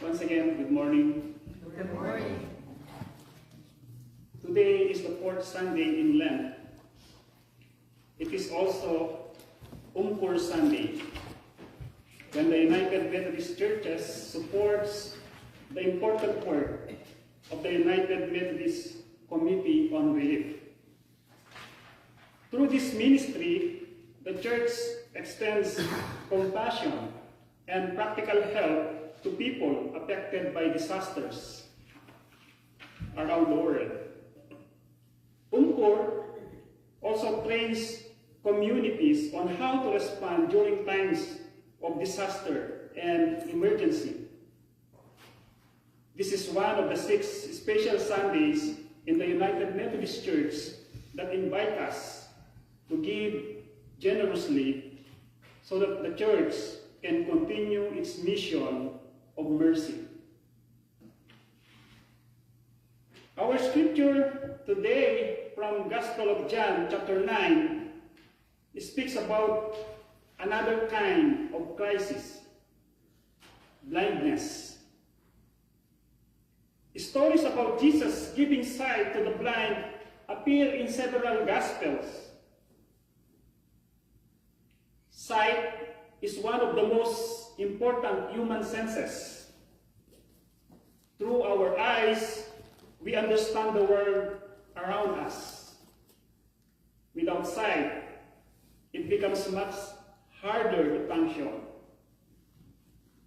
Once again, good morning. Good morning. Today is the fourth Sunday in Lent. It is also Umkur Sunday, when the United Methodist Churches supports the important work of the United Methodist Committee on Relief. Through this ministry, the Church extends compassion and practical help to people affected by disasters around the world. Umkur also trains communities on how to respond during times of disaster and emergency. This is one of the 6 special Sundays in the United Methodist Church that invite us to give generously so that the Church can continue its mission of mercy. Our scripture today from Gospel of John chapter 9 speaks about another kind of crisis, blindness. Stories about Jesus giving sight to the blind appear in several Gospels. Sight is one of the most important human senses. Through our eyes, we understand the world around us. Without sight, it becomes much harder to function.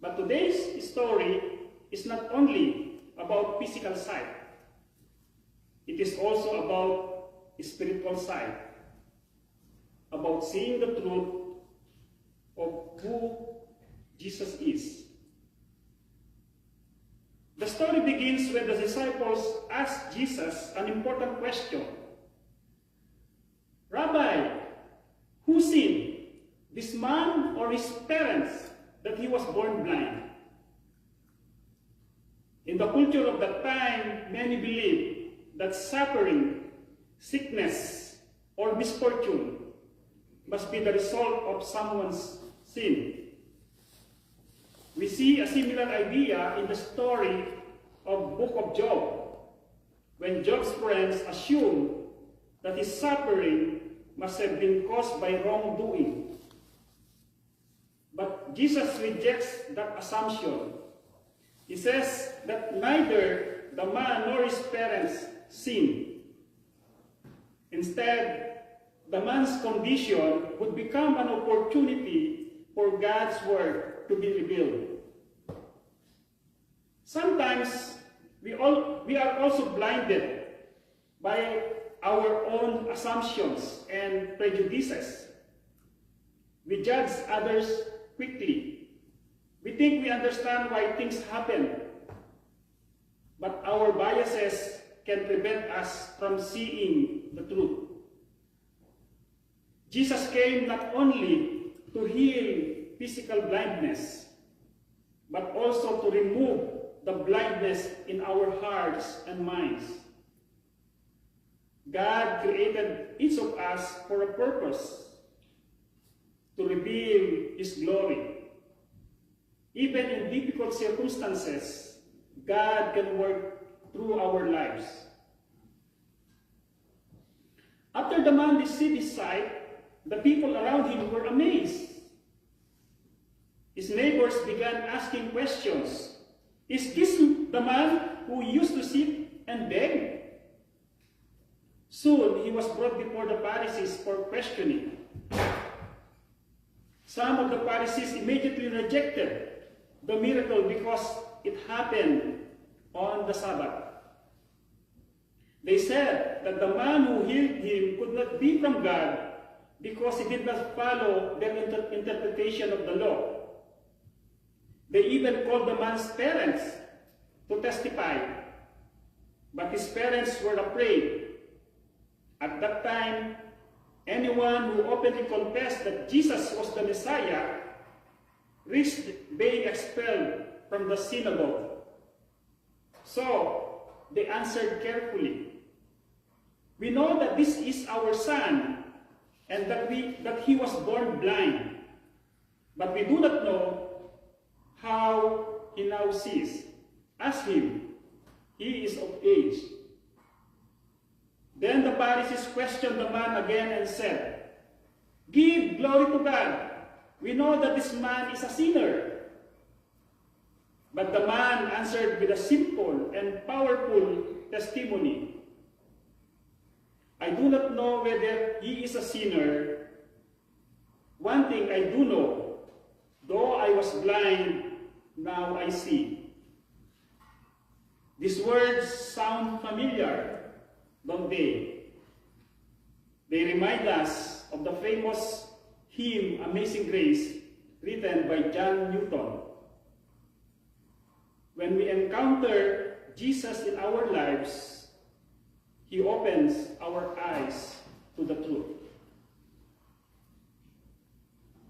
But today's story is not only about physical sight. It is also about spiritual sight, about seeing the truth of who Jesus is. The story begins when the disciples ask Jesus an important question. Rabbi, who sinned, this man or his parents, that he was born blind? In the culture of that time, many believed that suffering, sickness, or misfortune must be the result of someone's sin. We see a similar idea in the story of Book of Job, when Job's friends assume that his suffering must have been caused by wrongdoing. But Jesus rejects that assumption. He says that neither the man nor his parents sinned. Instead, the man's condition would become an opportunity for God's word to be revealed. Sometimes we are also blinded by our own assumptions and prejudices. We judge others quickly. We think we understand why things happen, but our biases can prevent us from seeing the truth. Jesus came not only to heal physical blindness, but also to remove the blindness in our hearts and minds. God created each of us for a purpose, to reveal His glory. Even in difficult circumstances, God can work through our lives. After the man received his sight, the people around him were amazed. His neighbors began asking questions. Is this the man who used to sit and beg? Soon he was brought before the Pharisees for questioning. Some of the Pharisees immediately rejected the miracle because it happened on the Sabbath. They said that the man who healed him could not be from God because he did not follow their interpretation of the law. They even called the man's parents to testify, but his parents were afraid. At that time, anyone who openly confessed that Jesus was the Messiah risked being expelled from the synagogue. So, they answered carefully, "We know that this is our son, and that he was born blind, but we do not know how he now sees. Ask him. He is of age. Then the Pharisees questioned the man again and said, "Give glory to God. We know that this man is a sinner." But the man answered with a simple and powerful testimony. "I do not know whether he is a sinner. One thing I do know, though I was blind, now I see." These words sound familiar, don't they? They remind us of the famous hymn, Amazing Grace, written by John Newton. When we encounter Jesus in our lives, he opens our eyes to the truth.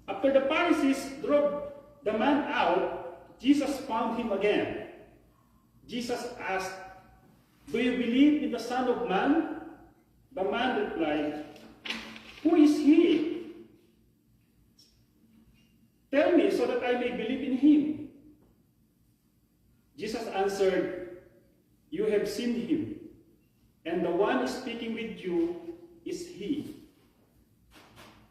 After the Pharisees drove the man out, Jesus found him again. Jesus asked, "Do you believe in the Son of Man?" The man replied, "Who is he? Tell me so that I may believe in him." Jesus answered, "You have seen him, and the one speaking with you is he."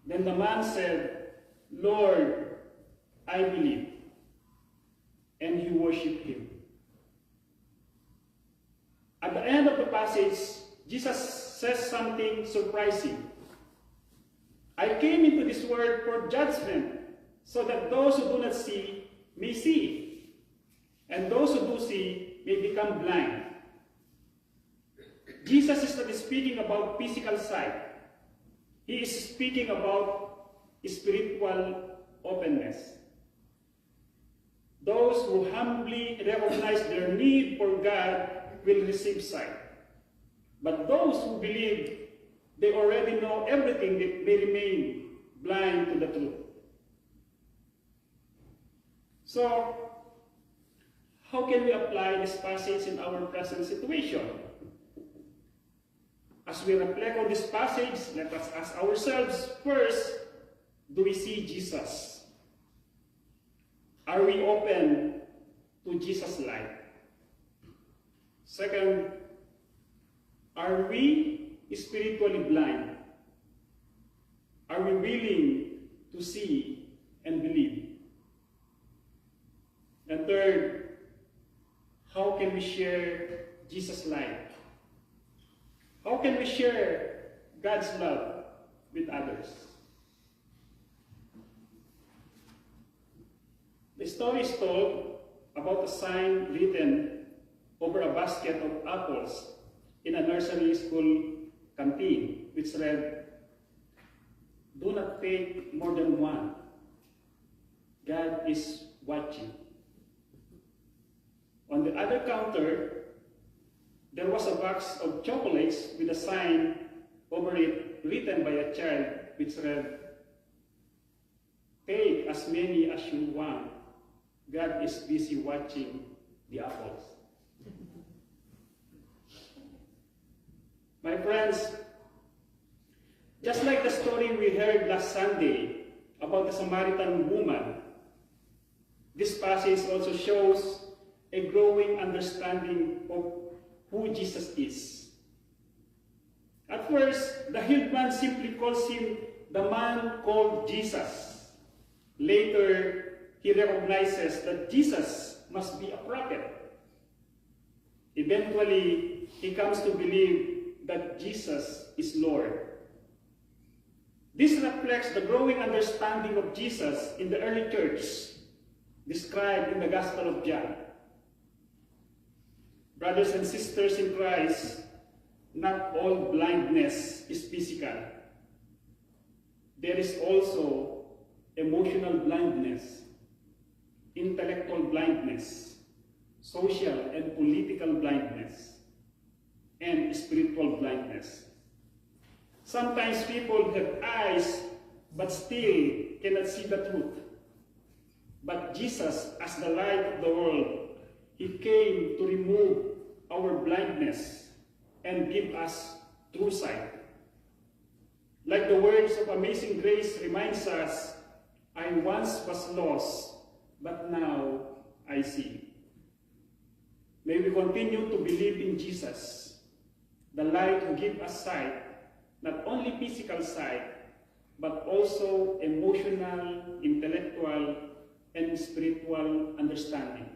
Then the man said, "Lord, I believe." And he worshipped him. At the end of the passage, Jesus says something surprising. "I came into this world for judgment, so that those who do not see may see, and those who do see may become blind." Jesus is not speaking about physical sight. He is speaking about spiritual openness. Those who humbly recognize their need for God will receive sight. But those who believe they already know everything, they remain blind to the truth. So, how can we apply this passage in our present situation? As we reflect on this passage, let us ask ourselves, first, do we see Jesus? Are we open to Jesus' light? Second, are we spiritually blind? Are we willing to see and believe? And third, how can we share Jesus' light? How can we share God's love with others? The story is told about a sign written over a basket of apples in a nursery school canteen, which read, "Do not take more than one. God is watching." On the other counter, there was a box of chocolates with a sign over it written by a child, which read, "Take as many as you want. God is busy watching the apples." My friends, just like the story we heard last Sunday about the Samaritan woman, this passage also shows a growing understanding of who Jesus is. At first, the healed man simply calls him the man called Jesus. Later, he recognizes that Jesus must be a prophet. Eventually, he comes to believe that Jesus is Lord. This reflects the growing understanding of Jesus in the early church, described in the Gospel of John. Brothers and sisters in Christ, not all blindness is physical. There is also emotional blindness, intellectual blindness, social and political blindness, and spiritual blindness. Sometimes people have eyes but still cannot see the truth. But Jesus, as the light of the world, he came to remove our blindness and give us true sight. Like the words of Amazing Grace reminds us, "I once was lost, but now I see. May we continue to believe in Jesus, the light who gives us sight, not only physical sight, but also emotional, intellectual, and spiritual understanding.